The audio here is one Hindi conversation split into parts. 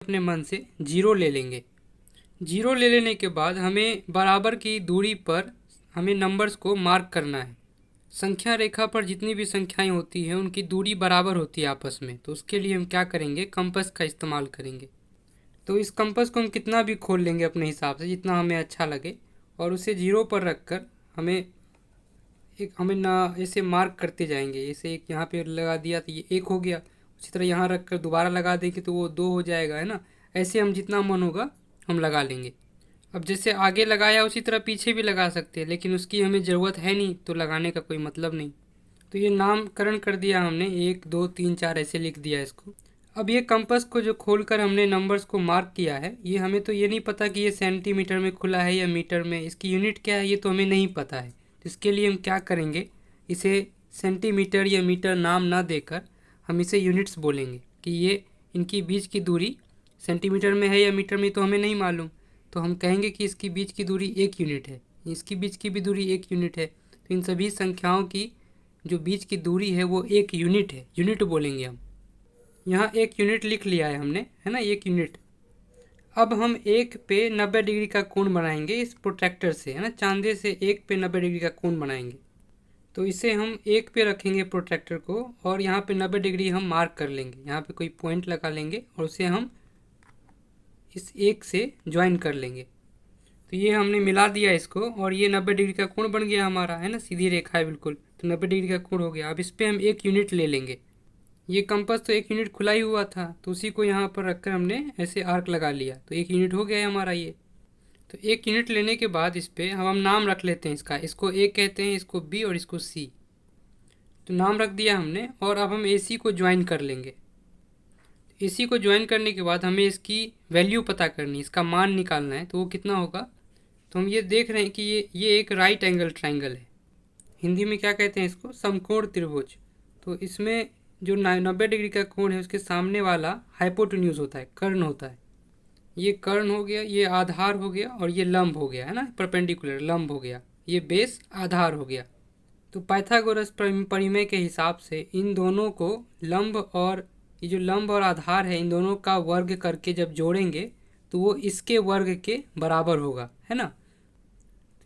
अपने मन से जीरो ले लेंगे। जीरो ले लेने के बाद हमें बराबर की दूरी पर हमें नंबर्स को मार्क करना है। संख्या रेखा पर जितनी भी संख्याएं होती हैं उनकी दूरी बराबर होती है आपस में, तो उसके लिए हम क्या करेंगे, कंपास का इस्तेमाल करेंगे। तो इस कंपास को हम कितना भी खोल लेंगे अपने हिसाब से, जितना हमें अच्छा लगे, और उसे जीरो पर रखकर हमें ना ऐसे मार्क करते जाएंगे। जैसे एक यहाँ पे लगा दिया तो ये एक हो गया, उसी तरह यहाँ रख कर दोबारा लगा देंगे तो वो दो हो जाएगा, है ना। ऐसे हम जितना मन होगा हम लगा लेंगे। अब जैसे आगे लगाया उसी तरह पीछे भी लगा सकते हैं, लेकिन उसकी हमें ज़रूरत है नहीं तो लगाने का कोई मतलब नहीं। तो ये नामकरण कर दिया हमने, 1 2 3 4 ऐसे लिख दिया इसको। अब ये कंपास को जो खोलकर हमने नंबर्स को मार्क किया है, ये हमें तो ये नहीं पता कि ये सेंटीमीटर में खुला है या मीटर में, इसकी यूनिट क्या है ये तो हमें नहीं पता है। तो इसके लिए हम क्या करेंगे, इसे सेंटीमीटर या मीटर नाम ना देकर हम इसे यूनिट्स बोलेंगे कि ये इनकी बीच की दूरी सेंटीमीटर में है या मीटर में तो हमें नहीं मालूम। तो हम कहेंगे कि इसकी बीच की दूरी 1 यूनिट है, इसकी बीच की भी दूरी 1 यूनिट है। तो इन सभी संख्याओं की जो बीच की दूरी है वो 1 यूनिट है, यूनिट बोलेंगे हम। यहाँ 1 यूनिट लिख लिया है हमने, है ना, 1 यूनिट। अब हम एक पे 90 डिग्री का कोण बनाएंगे इस प्रोट्रैक्टर से, है ना, चांदे से एक पे 90 डिग्री का कोण बनाएंगे। तो इसे हम एक पे रखेंगे प्रोट्रैक्टर को, और यहाँ पे 90 डिग्री हम मार्क कर लेंगे, यहाँ पे कोई पॉइंट लगा लेंगे और उसे हम इस एक से ज्वाइन कर लेंगे। तो ये हमने मिला दिया इसको, और ये 90 डिग्री का कोण बन गया हमारा, है ना, सीधी रेखा है बिल्कुल। तो 90 डिग्री का कोण हो गया। अब इस पर हम 1 यूनिट ले लेंगे। ये कंपास तो 1 यूनिट खुला ही हुआ था, तो उसी को यहाँ पर रखकर हमने ऐसे आर्क लगा लिया, तो 1 यूनिट हो गया है हमारा ये। तो 1 यूनिट लेने के बाद इस पर हम नाम रख लेते हैं इसका, इसको ए कहते हैं, इसको बी और इसको सी। तो नाम रख दिया हमने, और अब हम AC को ज्वाइन कर लेंगे। AC को ज्वाइन करने के बाद हमें इसकी वैल्यू पता करनी है, इसका मान निकालना है, तो वो कितना होगा। तो हम ये देख रहे हैं कि ये एक राइट एंगल ट्राइंगल है, हिंदी में क्या कहते हैं इसको, समकोण त्रिभुज। तो इसमें जो 90 डिग्री का कोण है उसके सामने वाला हाइपोटेन्यूज होता है, कर्ण होता है। ये कर्ण हो गया, ये आधार हो गया, और ये लंब हो गया, है ना, परपेंडिकुलर लंब हो गया, ये बेस आधार हो गया। तो पाइथागोरस परिमेय के हिसाब से इन दोनों को लंब और ये जो लंब और आधार है इन दोनों का वर्ग करके जब जोड़ेंगे तो वो इसके वर्ग के बराबर होगा, है ना।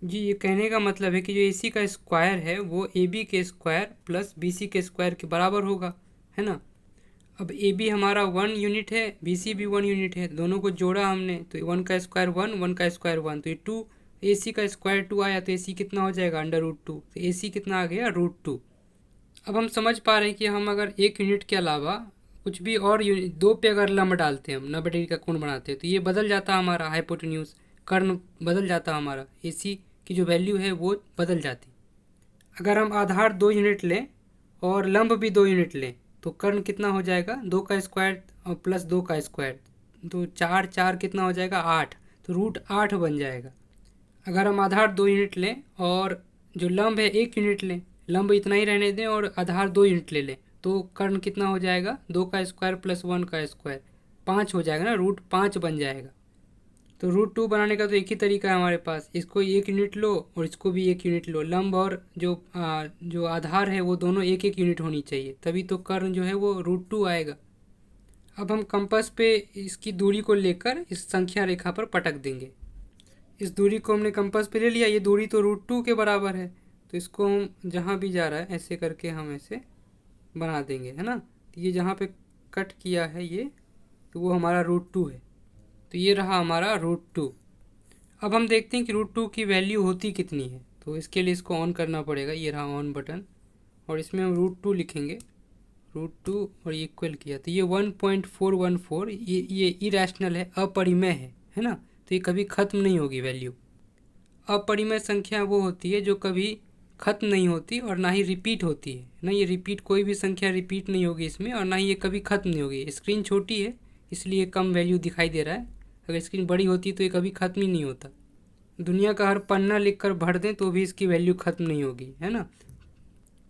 जी, ये कहने का मतलब है कि जो AC का स्क्वायर है वो AB के स्क्वायर प्लस BC के स्क्वायर के बराबर होगा, है ना। अब AB हमारा 1 यूनिट है, BC भी 1 यूनिट है, दोनों को जोड़ा हमने तो 1 का स्क्वायर 1, 1 का स्क्वायर 1, तो ये 2, AC का स्क्वायर 2 आया, तो AC कितना हो जाएगा, √2। तो AC कितना आ गया, √2। अब हम समझ पा रहे हैं कि हम अगर 1 यूनिट के अलावा कुछ भी और यूनिट 2 पे अगर लंब डालते हैं, हम 90 डिग्री का कोण बनाते हैं, तो ये बदल जाता हमारा हाइपोटेन्यूज, कर्ण बदल जाता हमारा, AC की जो वैल्यू है वो बदल जाती। अगर हम आधार 2 यूनिट लें और लंब भी 2 यूनिट लें तो कर्ण कितना हो जाएगा, 2 का स्क्वायर और प्लस 2 का स्क्वायर, तो 4 4 कितना हो जाएगा, 8, तो √8 बन जाएगा। अगर हम आधार 2 यूनिट लें और जो लंब है 1 यूनिट लें, लंब इतना ही रहने दें और आधार 2 यूनिट ले लें, तो कर्ण कितना हो जाएगा, 2 का स्क्वायर प्लस 1 का स्क्वायर, 5 हो जाएगा ना, √5 बन जाएगा। तो √2 बनाने का तो एक ही तरीका है हमारे पास, इसको 1 यूनिट लो और इसको भी 1 यूनिट लो। लंब और जो आधार है वो दोनों 1 1 यूनिट होनी चाहिए, तभी तो कर्ण जो है वो √2 आएगा। अब हम कंपास पे इसकी दूरी को लेकर इस संख्या रेखा पर पटक देंगे। इस दूरी को हमने कंपास पे ले लिया, ये दूरी तो √2 के बराबर है, तो इसको हम जहाँ भी जा रहा है ऐसे करके हम ऐसे बना देंगे, है ना। तो ये जहाँ पे कट किया है ये, तो वो हमारा √2 है, तो ये रहा हमारा √2। अब हम देखते हैं कि √2 की वैल्यू होती कितनी है, तो इसके लिए इसको ऑन करना पड़ेगा, ये रहा ऑन बटन, और इसमें हम √2 लिखेंगे, √2 और इक्वल किया तो ये 1.414, ये इरेशनल है, अपरिमेय है ना, तो ये कभी ख़त्म नहीं होगी वैल्यू। अपरिमेय संख्या वो होती है जो कभी ख़त्म नहीं होती और ना ही रिपीट होती है ना, ये रिपीट, कोई भी संख्या रिपीट नहीं होगी इसमें, और ना ही ये कभी ख़त्म नहीं होगी। स्क्रीन छोटी है इसलिए कम वैल्यू दिखाई दे रहा है, अगर स्क्रीन बड़ी होती तो ये कभी ख़त्म ही नहीं होता। दुनिया का हर पन्ना लिखकर भर दें तो भी इसकी वैल्यू ख़त्म नहीं होगी, है ना।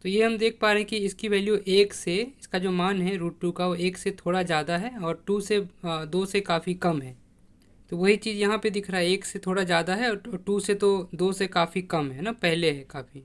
तो ये हम देख पा रहे हैं कि इसकी वैल्यू 1 से, इसका जो मान है √2 का वो 1 से थोड़ा ज़्यादा है और 2 से काफ़ी कम है। तो वही चीज़ यहाँ पे दिख रहा है, 1 से थोड़ा ज़्यादा है और 2 से तो 2 से काफ़ी कम है ना, पहले है काफ़ी।